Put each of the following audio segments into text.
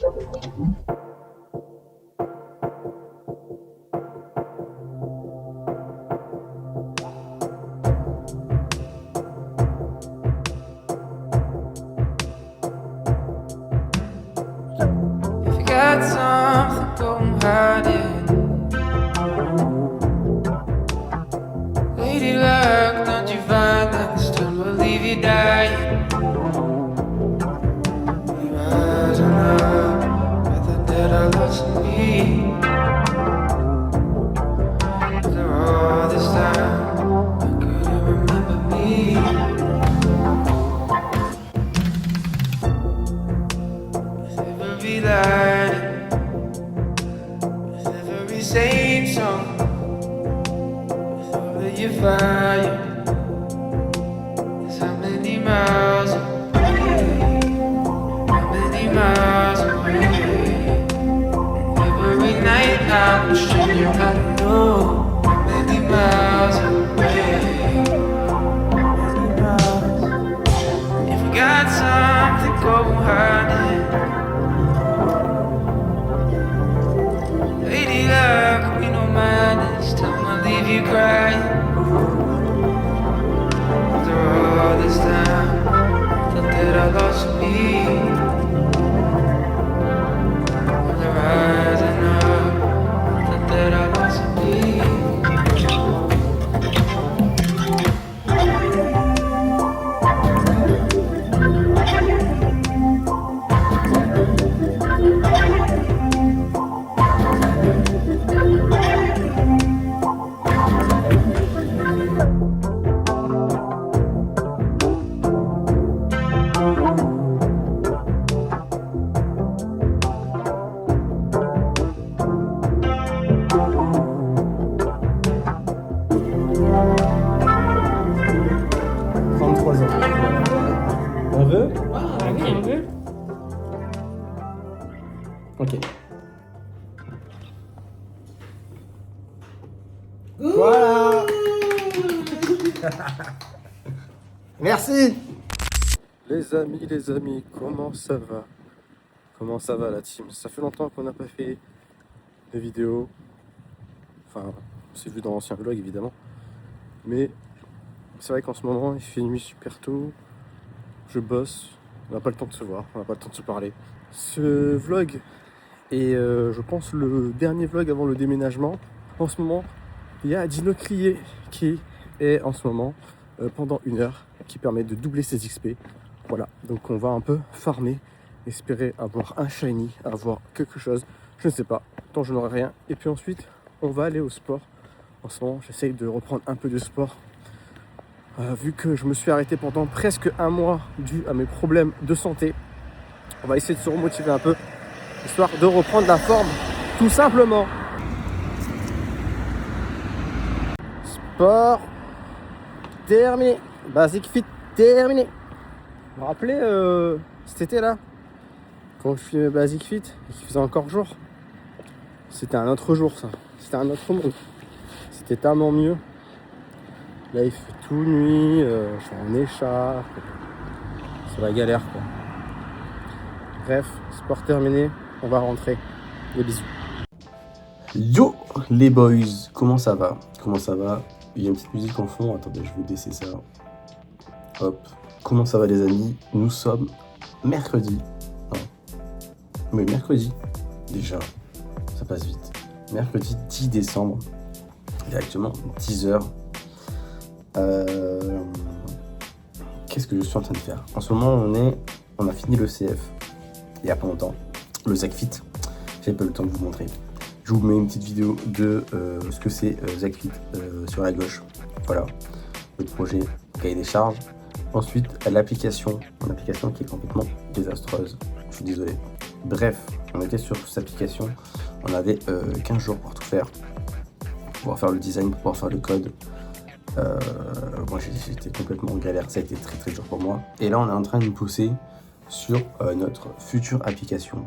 If you got something, go and hide it. Lady luck, don't you find that this time will leave you dying? Rising up with the dead I lost in me. After all this time, I couldn't remember me. With every line, with every same song, with all of your fire. How many miles away? How many miles away? Every night I'm wishing you I know. How many miles away? How many miles? If you got something, go hide it. Lady luck, we don't mind this time. I'll leave you crying. All this time, thought that I lost me. On the rising up, thought that I lost me. Un vœu? Ah oui, un vœu. Ok. Voilà. Merci. Les amis, comment ça va? Comment ça va la team? Ça fait longtemps qu'on n'a pas fait de vidéos. Enfin, c'est vu dans l'ancien vlog évidemment. Mais c'est vrai qu'en ce moment il fait nuit super tôt. Je bosse, on n'a pas le temps de se voir, on n'a pas le temps de se parler. Ce vlog est, je pense, le dernier vlog avant le déménagement. En ce moment, il y a Dino Crier qui est en ce moment pendant 1 heure, qui permet de doubler ses XP. Voilà, donc on va un peu farmer, espérer avoir un shiny, avoir quelque chose, je ne sais pas, tant je n'aurai rien. Et puis ensuite, on va aller au sport. En ce moment, j'essaye de reprendre un peu de sport. Vu que je me suis arrêté pendant presque 1 mois dû à mes problèmes de santé, on va essayer de se remotiver un peu, histoire de reprendre la forme, tout simplement. Sport terminé, Basic Fit terminé. Vous vous rappelez cet été là, quand je filmais Basic Fit et qu'il faisait encore jour? C'était un autre jour ça, c'était un autre monde, c'était tellement mieux. Là il fait tout nuit, je suis en écharpe, c'est la galère quoi. Bref, sport terminé, on va rentrer. Des bisous. Yo les boys, comment ça va? Comment ça va? Il y a une petite musique en fond, attendez, je vais baisser ça. Hop. Comment ça va les amis? Nous sommes mercredi. Non. Mais mercredi, déjà, ça passe vite. Mercredi 10 décembre, il est actuellement 10h. Qu'est-ce que je suis en train de faire? En ce moment, on a fini le CF il y a pas longtemps, le ZACFit. J'ai pas eu le temps de vous montrer. Je vous mets une petite vidéo de ce que c'est ZACFit sur la gauche. Voilà, le projet cahier des charges. Ensuite, l'application, une application qui est complètement désastreuse. Je suis désolé. Bref, on était sur cette application. On avait 15 jours pour tout faire, pour pouvoir faire le design, pour pouvoir faire le code. Moi j'étais complètement en galère, ça a été très très dur pour moi. Et là on est en train de nous pousser sur notre future application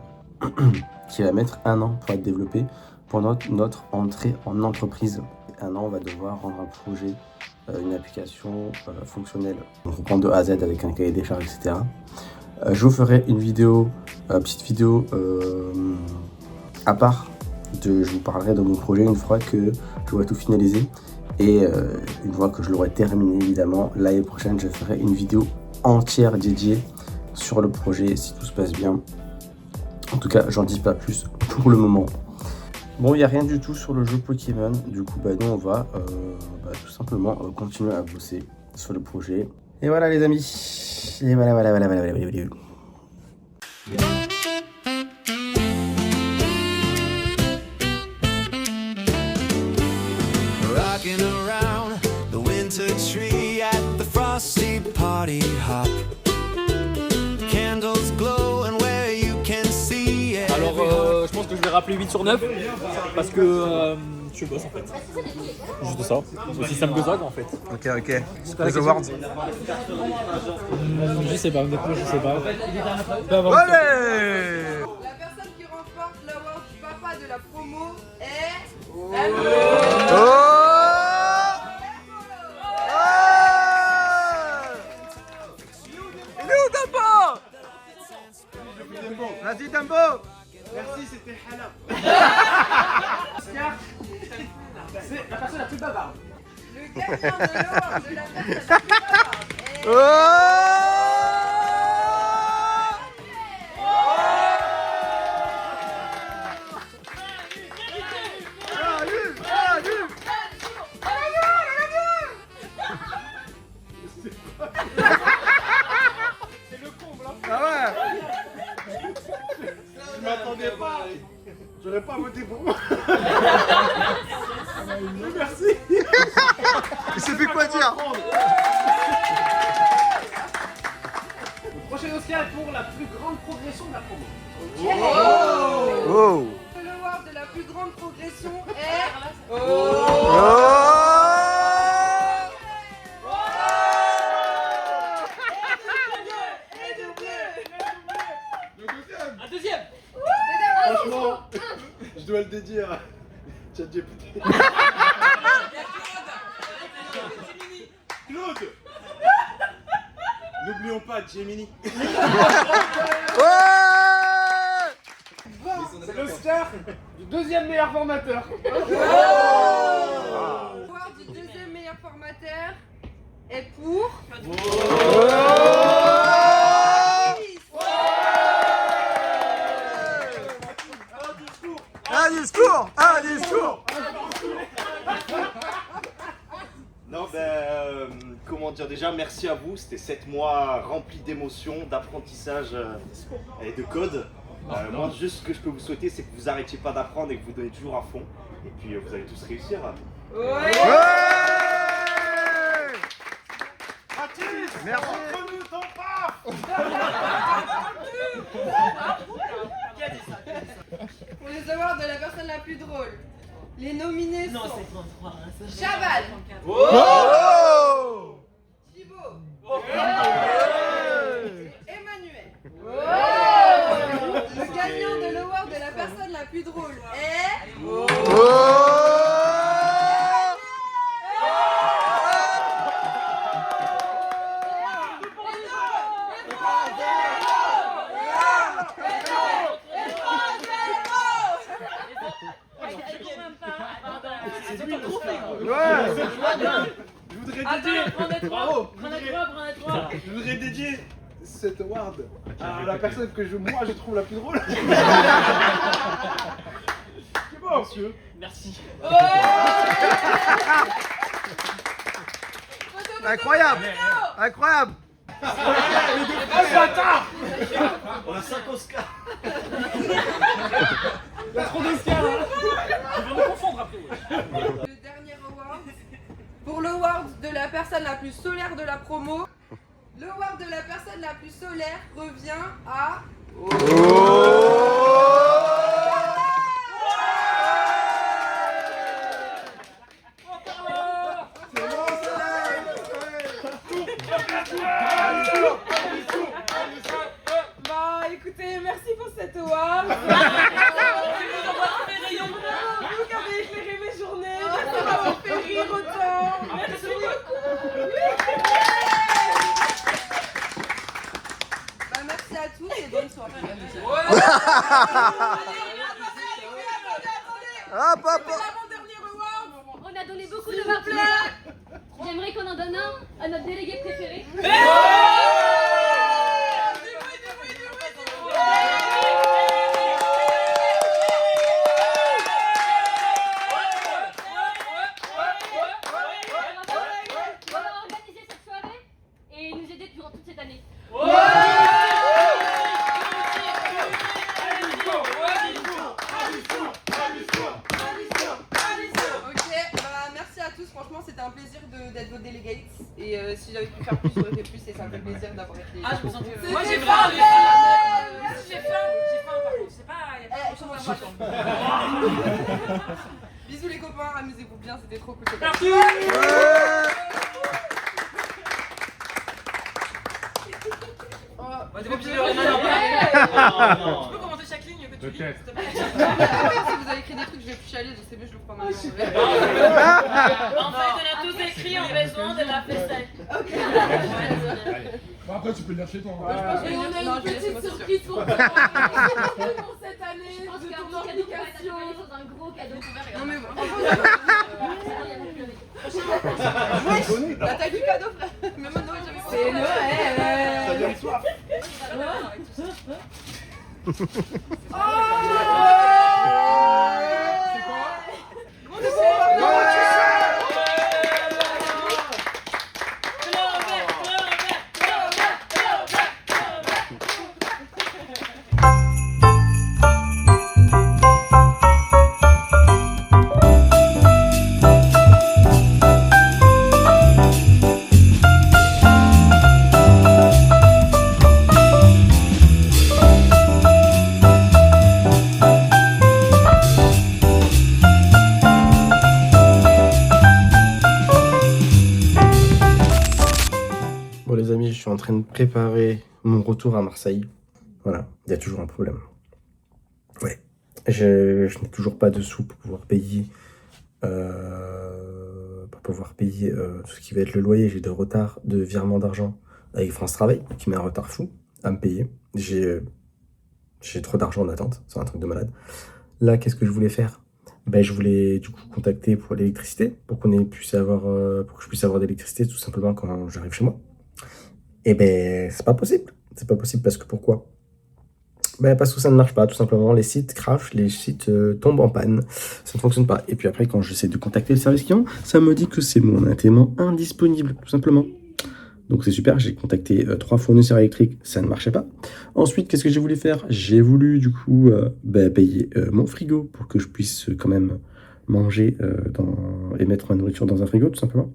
qui va mettre 1 an pour être développée pour notre entrée en entreprise. 1 an on va devoir rendre un projet, une application fonctionnelle. On reprend de A à Z avec un cahier des charges, etc. Je vous ferai une vidéo, petite vidéo à part. Je vous parlerai de mon projet une fois que j'aurai tout finalisé. Et une fois que je l'aurai terminé, évidemment, l'année prochaine, je ferai une vidéo entière dédiée sur le projet si tout se passe bien. En tout cas, j'en dis pas plus pour le moment. Bon, il n'y a rien du tout sur le jeu Pokémon. Du coup, nous, on va tout simplement continuer à bosser sur le projet. Et voilà, les amis. Et voilà. Rocking around the winter tree at the frosty party hop. Candles glow and where you can see it. Alors je pense que je vais rappeler 8 sur 9 parce que je bosse en fait. Juste ça. Aussi simple que ça quoi en fait. Ok. Les awards. Je sais pas, honnêtement je sais pas. Allez! La personne qui remporte l'award du papa de la promo est... Vas-y, Dumbo! Merci, c'était Hala. C'est la personne la plus bavarde. Le gagnant de l'award de la personne la plus bavarde est... Je m'attendais pas. J'aurais pas voté pour moi. Merci. Il s'est fait quoi dire? Le prochain Oscar est pour la plus grande progression de la promo. Oh! L'award de la plus grande progression est... Un deuxième. Franchement, je dois le dédier à ChatGPT. Claude. N'oublions pas Gemini. C'est l'Oscar du deuxième meilleur formateur. L'award du deuxième meilleur formateur est pour... Un discours! Non, comment dire, déjà merci à vous, c'était 7 mois remplis d'émotions, d'apprentissage et de code. Moi, juste ce que je peux vous souhaiter, c'est que vous arrêtiez pas d'apprendre et que vous donnez toujours à fond. Et puis vous allez tous réussir. Merci! Entre-nous, t'en paf. Pour les awards de la personne la plus drôle, les nominés sont... Chaval, Thibaut, Emmanuel. Le gagnant de l'award de la personne la plus drôle est... Je voudrais dédier. Bravo. Je voudrais dédier cet award à la personne que moi je trouve la plus drôle. C'est bon, monsieur. Merci. Incroyable! Incroyable! Oh bâtard. On a 5 Oscars. Il y a trop d'Oscar là. Je vais me confondre après. Le dernier award. Pour l'award de la personne la plus solaire de la promo, l'award de la personne la plus solaire revient à... Bah écoutez, merci pour cet award. Vous qui avez éclairé mes journées, merci d'avoir fait rire autant. Merci beaucoup. Bah merci Hop, hop, hop. On a donné beaucoup de fleurs. J'aimerais qu'on en donne un à notre délégué préféré. On va organiser cette soirée et nous aider durant toute cette année. Merci à tous, franchement c'était un plaisir d'être vos delegates et si j'avais pu faire plus j'aurais fait plus et ça me fait plaisir d'avoir été. Ah je me sens Moi j'ai faim. J'ai faim par contre, c'est pas... Y a pas grand chose à voir. Bisous les copains, amusez-vous bien, c'était trop cool. Merci. T'es pas obligé de rien Tu peux commenter chaque ligne que tu lis, s'il te plaît. Si vous avez écrit des trucs, je vais plus chialer, je sais mieux, je le ferai maintenant. En fait, on a tous écrit en besoin de la vaisselle. Ok. Bon, après, tu peux le dire chez toi. Et on a une petite surprise pour toi pour cette année Je pense de qu'un ton petit cadeau pourrait implication. t'accompagner dans un gros cadeau. Non mais la taille du cadeau frère. Mais moi Noël j'avais pas. C'est Noël. Ça donne soif. Bon les amis, je suis en train de préparer mon retour à Marseille. Voilà, il y a toujours un problème. Ouais, je n'ai toujours pas de sous pour pouvoir payer, tout ce qui va être le loyer. J'ai des retards de virement d'argent avec France Travail, qui met un retard fou à me payer. J'ai trop d'argent en attente, c'est un truc de malade. Là, qu'est-ce que je voulais faire? Ben, je voulais du coup contacter pour l'électricité, pour que je puisse avoir d'électricité tout simplement quand j'arrive chez moi. Et ben, c'est pas possible. C'est pas possible parce que pourquoi? Ben, parce que ça ne marche pas, tout simplement. Les sites crashent, les sites tombent en panne, ça ne fonctionne pas. Et puis après, quand j'essaie de contacter le service client, ça me dit que c'est mon tellement indisponible, tout simplement. Donc c'est super, j'ai contacté 3 fournisseurs électriques, ça ne marchait pas. Ensuite, qu'est-ce que j'ai voulu faire? J'ai voulu du coup payer mon frigo pour que je puisse quand même manger et mettre ma nourriture dans un frigo, tout simplement.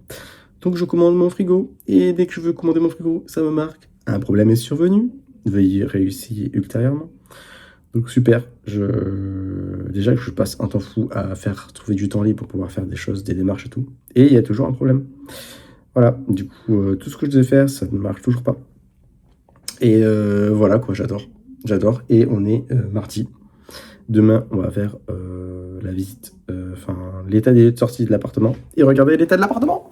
Donc je commande mon frigo, et dès que je veux commander mon frigo, ça me marque « Un problème est survenu, veuillez réussir ultérieurement ». Donc super, déjà que je passe un temps fou à trouver du temps libre pour pouvoir faire des choses, des démarches et tout. Et il y a toujours un problème. Voilà, du coup, tout ce que je devais faire, ça ne marche toujours pas. Et voilà quoi, j'adore. Et on est mardi. Demain, on va faire la visite, l'état des lieux de sortie de l'appartement. Et regardez l'état de l'appartement!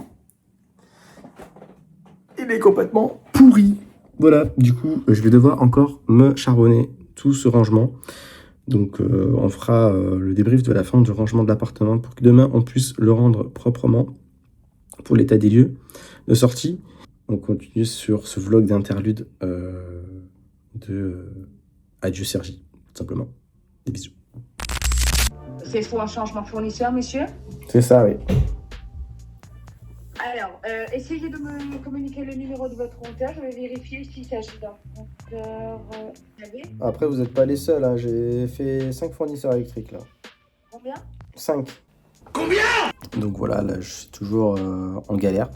Il est complètement pourri. Voilà, du coup, je vais devoir encore me charbonner tout ce rangement. Donc, on fera le débrief de la fin du rangement de l'appartement pour que demain, on puisse le rendre proprement pour l'état des lieux de sortie. On continue sur ce vlog d'interlude de Adieu Sergi, tout simplement. Des bisous. C'est pour un changement fournisseur, monsieur? C'est ça, oui. Alors, essayez de me communiquer le numéro de votre compteur. Je vais vérifier s'il s'agit d'un compteur. Après, vous n'êtes pas les seuls, hein. J'ai fait 5 fournisseurs électriques, là. Combien? 5. Combien? Donc voilà, là, je suis toujours en galère.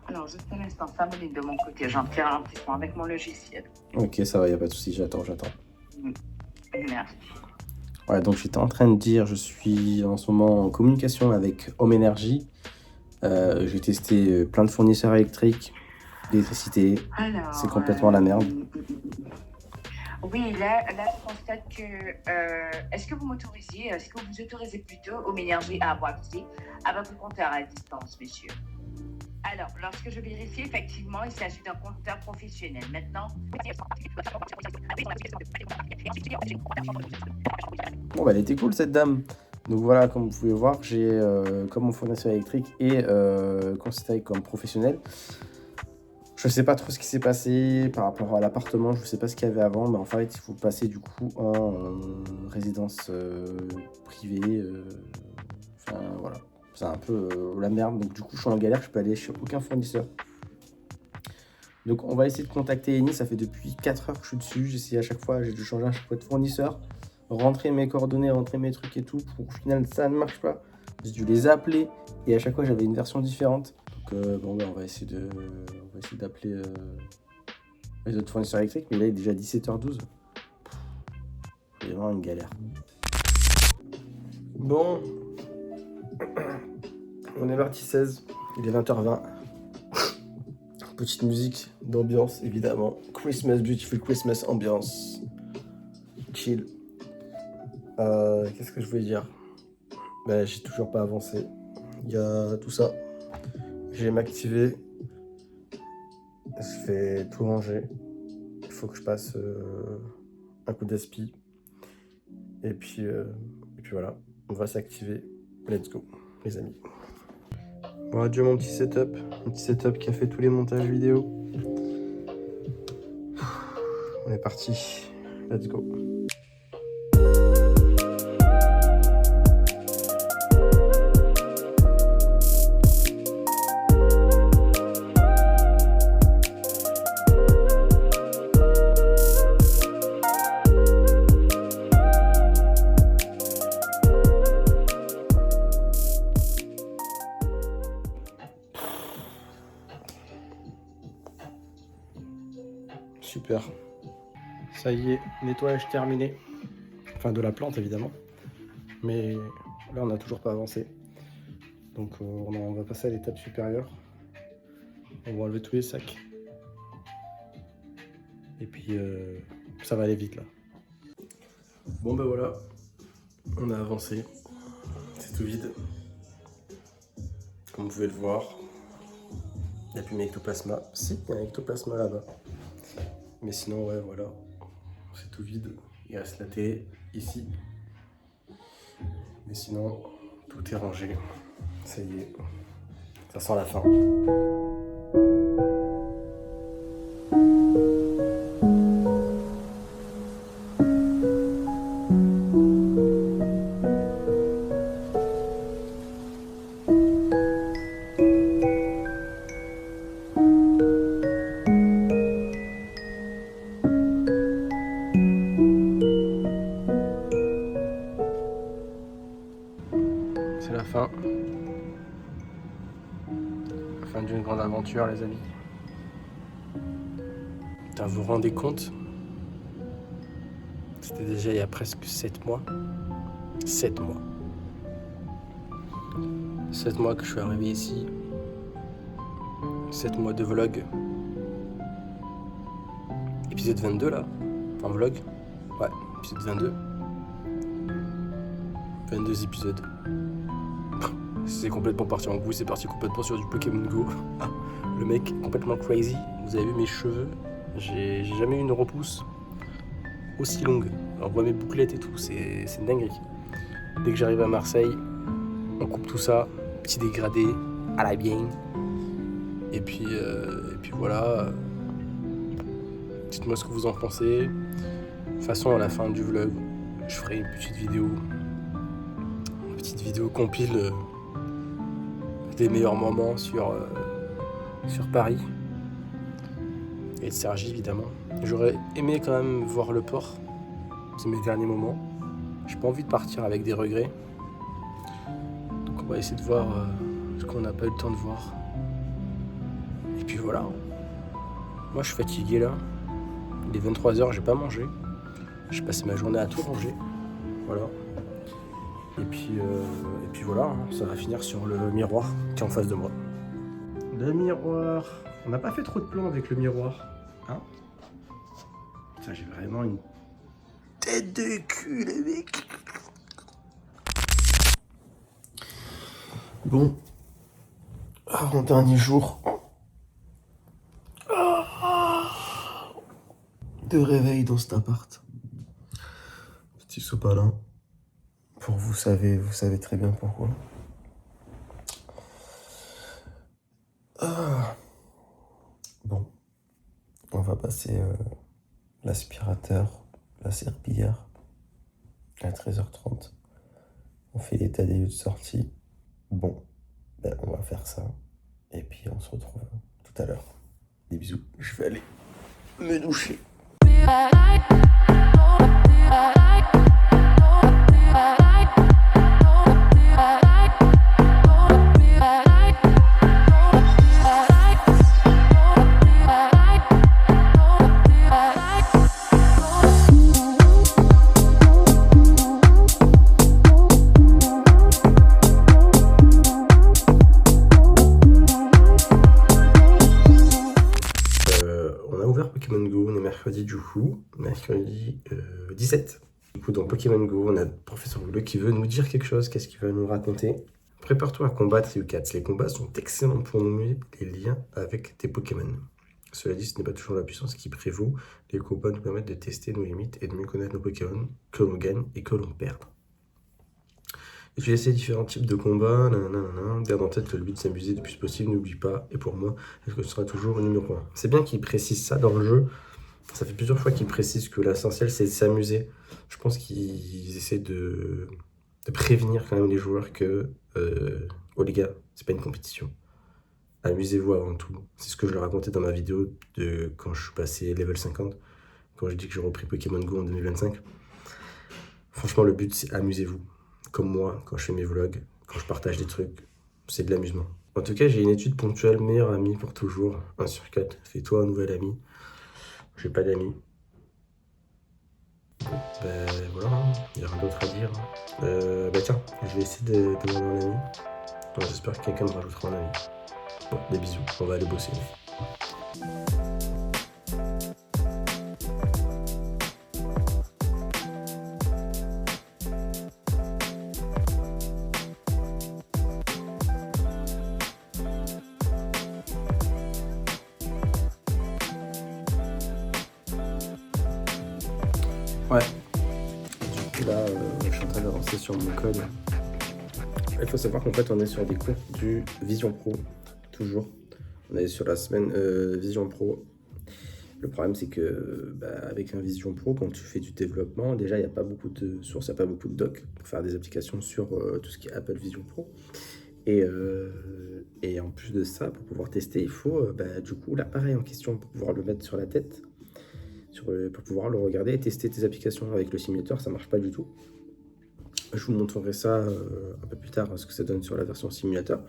Alors, juste un instant, ça me de mon côté. J'en fais un ralentissement avec mon logiciel. Ok, ça va, il n'y a pas de souci, j'attends. Merci. Ouais, donc j'étais en train de dire, je suis en ce moment en communication avec Home Energy. J'ai testé plein de fournisseurs électriques, l'électricité, c'est complètement la merde. Oui, là, je constate que... est-ce que vous autorisez plutôt Home Energy à avoir accès à votre compteur à distance, monsieur? Alors, lorsque je vérifie, effectivement, il s'agit d'un compteur professionnel. Maintenant... Bon, bah, elle était cool cette dame. Donc voilà, comme vous pouvez voir, j'ai comme mon fournisseur électrique et considéré comme professionnel. Je sais pas trop ce qui s'est passé par rapport à l'appartement, je sais pas ce qu'il y avait avant, mais en fait il faut passer du coup en résidence privée. Enfin voilà, c'est un peu la merde, donc du coup je suis en galère, je peux aller chez aucun fournisseur. Donc on va essayer de contacter Eni, ça fait depuis 4 heures que je suis dessus, j'essaie à chaque fois, j'ai dû changer à chaque fois de fournisseur, rentrer mes coordonnées, rentrer mes trucs et tout, pour au final ça ne marche pas. J'ai dû les appeler et à chaque fois j'avais une version différente. Donc bon bah, on va essayer d'appeler les autres fournisseurs électriques, mais là il est déjà 17h12. C'est vraiment une galère. Bon, on est mardi 16, il est 20h20. Petite musique d'ambiance évidemment. Christmas, beautiful Christmas ambiance. Chill. Qu'est-ce que je voulais dire? Bah, j'ai toujours pas avancé. Il y a tout ça. Je vais m'activer. Je vais tout ranger. Il faut que je passe un coup d'aspi. Et puis voilà. On va s'activer. Let's go, les amis. Bon, adieu mon petit setup. Un petit setup qui a fait tous les montages vidéo. On est parti. Let's go. Super. Ça y est, nettoyage terminé. Enfin de la plante évidemment. Mais là on n'a toujours pas avancé. Donc on va passer à l'étape supérieure. On va enlever tous les sacs. Et puis ça va aller vite là. Bon ben voilà. On a avancé. C'est tout vide. Comme vous pouvez le voir. Il n'y a plus mes ectoplasma. Si, il y a un ectoplasma là-bas. Mais sinon, ouais, voilà. C'est tout vide. Il reste la télé ici. Mais sinon, tout est rangé. Ça y est. Ça sent la fin. C'est la fin. La fin d'une grande aventure, les amis. Putain, vous vous rendez compte? C'était déjà il y a presque 7 mois. 7 mois. 7 mois que je suis arrivé ici. 7 mois de vlog. Épisode 22 là. En vlog. Ouais, épisode 22. 22 épisodes. C'est complètement parti en couille, c'est parti complètement sur du Pokémon Go. Le mec complètement crazy. Vous avez vu mes cheveux? J'ai jamais eu une repousse aussi longue. Alors, on voit mes bouclettes et tout, c'est une dinguerie. Dès que j'arrive à Marseille, on coupe tout ça, petit dégradé, à la bien. Et puis voilà. Dites-moi ce que vous en pensez. De toute façon, à la fin du vlog, je ferai une petite vidéo. Une petite vidéo compile des meilleurs moments sur Paris. Et de Cergy, évidemment. J'aurais aimé quand même voir le port. C'est mes derniers moments. J'ai pas envie de partir avec des regrets. Donc on va essayer de voir ce qu'on n'a pas eu le temps de voir. Et puis voilà. Moi je suis fatigué là. Il est 23h, j'ai pas mangé. J'ai passé ma journée à tout ranger. Voilà. Et puis voilà, hein. Ça va finir sur le miroir qui est en face de moi. Le miroir. On n'a pas fait trop de plans avec le miroir. Hein? Putain, j'ai vraiment une tête de cul, les mecs. Bon. Mon dernier jour de réveil dans cet appart. Petit sopalin. Pour vous savez très bien pourquoi. Bon, on va passer l'aspirateur, la serpillière à 13h30. On fait l'état des lieux de sortie. Bon, ben on va faire ça. Et puis on se retrouve tout à l'heure. Des bisous. Je vais aller me doucher. Pokémon Go, on est mercredi du coup, mercredi 17. Du coup dans Pokémon Go, on a le professeur Bleu qui veut nous dire quelque chose, qu'est-ce qu'il va nous raconter? Prépare-toi à combattre Ryukats, les combats sont excellents pour nouer les liens avec tes Pokémon. Cela dit, ce n'est pas toujours la puissance qui prévaut, les combats nous permettent de tester nos limites et de mieux connaître nos Pokémon, que l'on gagne et que l'on perd. Utiliser différents types de combats, garde en tête que le but de s'amuser le plus possible, n'oublie pas, et pour moi, est-ce que ce sera toujours numéro 1. C'est bien qu'il précise ça dans le jeu, ça fait plusieurs fois qu'il précise que l'essentiel c'est de s'amuser. Je pense qu'ils essaient de prévenir quand même les joueurs que, oh les gars, c'est pas une compétition. Amusez-vous avant tout. C'est ce que je leur racontais dans ma vidéo de quand je suis passé level 50, quand j'ai dit que j'ai repris Pokémon Go en 2025. Franchement, le but c'est amusez-vous. Comme moi, quand je fais mes vlogs, quand je partage des trucs, c'est de l'amusement. En tout cas, j'ai une étude ponctuelle, meilleur ami pour toujours, 1 sur 4. Fais-toi un nouvel ami. J'ai pas d'amis. Ben voilà, il n'y a rien d'autre à dire. Tiens, je vais essayer de demander un ami. Donc, j'espère que quelqu'un me rajoutera un ami. Bon, des bisous, on va aller bosser. Ouais. Du coup là, je suis en train d'avancer sur mon code. Il faut savoir qu'en fait on est sur des cours du Vision Pro, toujours. On est sur la semaine Vision Pro. Le problème c'est que avec un Vision Pro, quand tu fais du développement, déjà il n'y a pas beaucoup de sources, il n'y a pas beaucoup de docs pour faire des applications sur tout ce qui est Apple Vision Pro. Et en plus de ça, pour pouvoir tester, il faut du coup l'appareil en question pour pouvoir le mettre sur la tête. Pour pouvoir le regarder et tester tes applications. Avec le simulateur, ça marche pas du tout. Je vous montrerai ça un peu plus tard, ce que ça donne sur la version simulateur.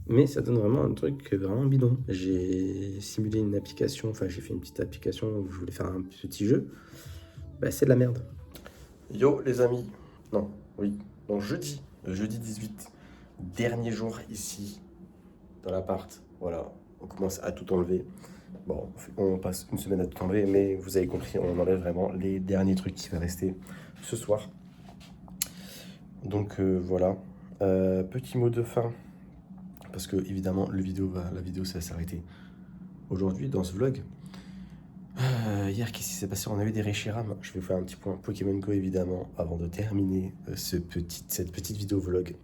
Mais ça donne vraiment un truc vraiment bidon. J'ai simulé une application, enfin j'ai fait une petite application où je voulais faire un petit jeu. C'est de la merde. Yo les amis. Non, oui. Donc jeudi 18, dernier jour ici, dans l'appart. Voilà, on commence à tout enlever. Bon, on passe une semaine à tout enlever, mais vous avez compris, on enlève vraiment les derniers trucs qui vont rester ce soir. Donc voilà, petit mot de fin, parce que évidemment la vidéo ça va s'arrêter aujourd'hui dans ce vlog. Hier, qu'est-ce qui s'est passé? On avait des Reshiram. Je vais vous faire un petit point Pokémon Go évidemment avant de terminer cette petite vidéo vlog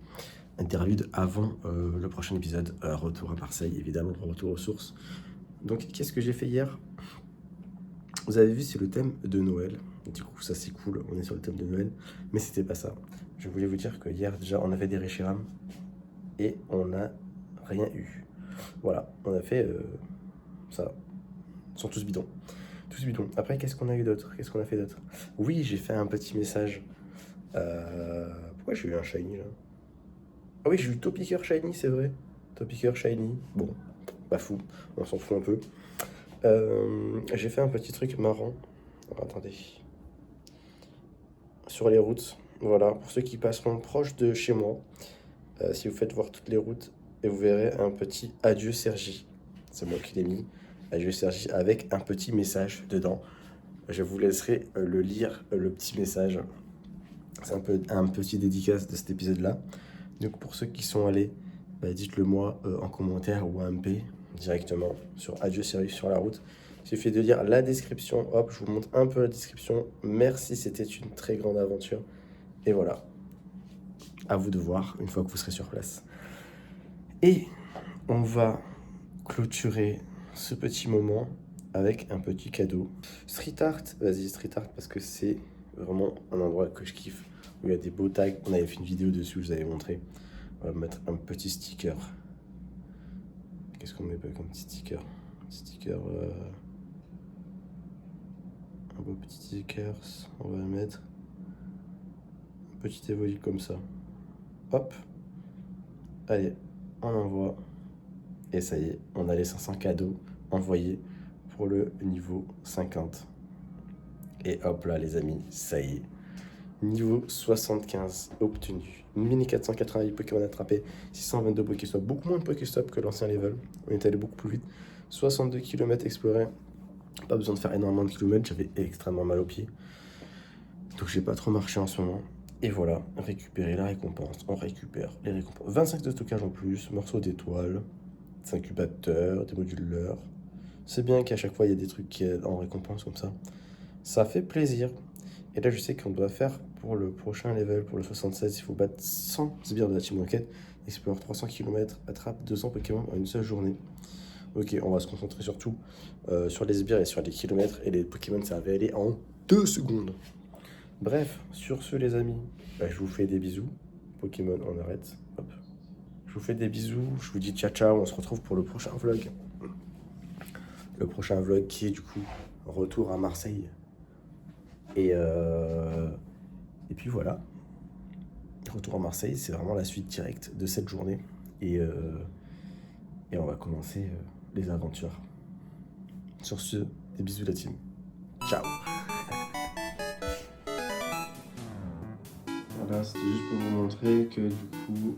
interlude avant le prochain épisode. Retour à Marseille évidemment, retour aux sources. Donc qu'est-ce que j'ai fait hier? Vous avez vu, c'est le thème de Noël. Du coup ça c'est cool, on est sur le thème de Noël. Mais c'était pas ça. Je voulais vous dire que hier déjà on avait des Reshiram et on n'a rien eu. Voilà, on a fait ça. Ils sont tous bidons. Tous bidons. Après qu'est-ce qu'on a eu d'autre? Qu'est-ce qu'on a fait d'autre? Oui, j'ai fait un petit message. Pourquoi j'ai eu un shiny là? Ah oui, j'ai eu Topiqueur shiny, c'est vrai. Topiqueur shiny. Bon. Pas fou, on s'en fout un peu. J'ai fait un petit truc marrant. Alors, attendez. Sur les routes, voilà, pour ceux qui passeront proche de chez moi, si vous faites voir toutes les routes, et vous verrez un petit adieu Sergi. C'est moi qui l'ai mis. Adieu Sergi avec un petit message dedans. Je vous laisserai le lire, le petit message. C'est un petit dédicace de cet épisode-là. Donc pour ceux qui sont allés, dites-le moi en commentaire ou à MP directement sur Adieu Sergi sur la route. Il suffit de lire la description. Hop, je vous montre un peu la description. Merci, c'était une très grande aventure. Et voilà. À vous de voir une fois que vous serez sur place. Et on va clôturer ce petit moment avec un petit cadeau. Street art, vas-y street art parce que c'est vraiment un endroit que je kiffe. Où il y a des beaux tags, on avait fait une vidéo dessus, je vous avais montré. On va mettre un petit sticker. Qu'est-ce qu'on met comme petit sticker? Sticker... Un beau petit sticker, on va mettre un petit évoli comme ça. Hop. Allez, on envoie. Et ça y est, on a les 500 cadeaux envoyés pour le niveau 50. Et hop là les amis, ça y est. Niveau 75 obtenu. Une mini 488 Pokémon attrapés, 622 Pokéstop, beaucoup moins de Pokéstop que l'ancien level. On est allé beaucoup plus vite. 62 km explorés. Pas besoin de faire énormément de kilomètres, j'avais extrêmement mal aux pieds. Donc j'ai pas trop marché en ce moment. Et voilà, récupérer la récompense. On récupère les récompenses. 25 de stockage en plus, morceaux d'étoiles, 5 incubateurs, des moduleurs. C'est bien qu'à chaque fois il y a des trucs qui aident en récompense comme ça. Ça fait plaisir. Et là je sais qu'on doit faire pour le prochain level, pour le 76, il faut battre 100 sbires de la Team Rocket, explore 300 km, attrape 200 Pokémon en une seule journée. Ok, on va se concentrer surtout sur les sbires et sur les kilomètres, et les Pokémon ça va aller en 2 secondes. Bref, sur ce les amis, je vous fais des bisous. Pokémon, on arrête. Hop. Je vous fais des bisous, je vous dis ciao ciao, on se retrouve pour le prochain vlog. Le prochain vlog qui est du coup retour à Marseille. Et puis voilà. Retour à Marseille, c'est vraiment la suite directe de cette journée. Et on va commencer les aventures. Sur ce, des bisous la team. Ciao. Voilà, c'était juste pour vous montrer que du coup,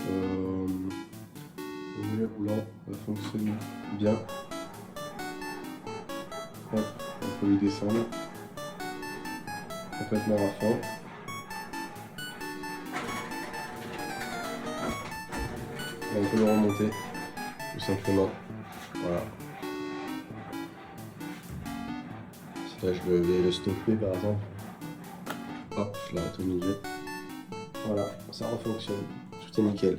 le volet roulant fonctionne bien. Hop, on peut le descendre. Complètement à fond. Et on peut le remonter, tout simplement. Voilà. Si là je vais le stopper par exemple, hop, je l'arrête au milieu. Voilà, ça refonctionne. Tout est nickel.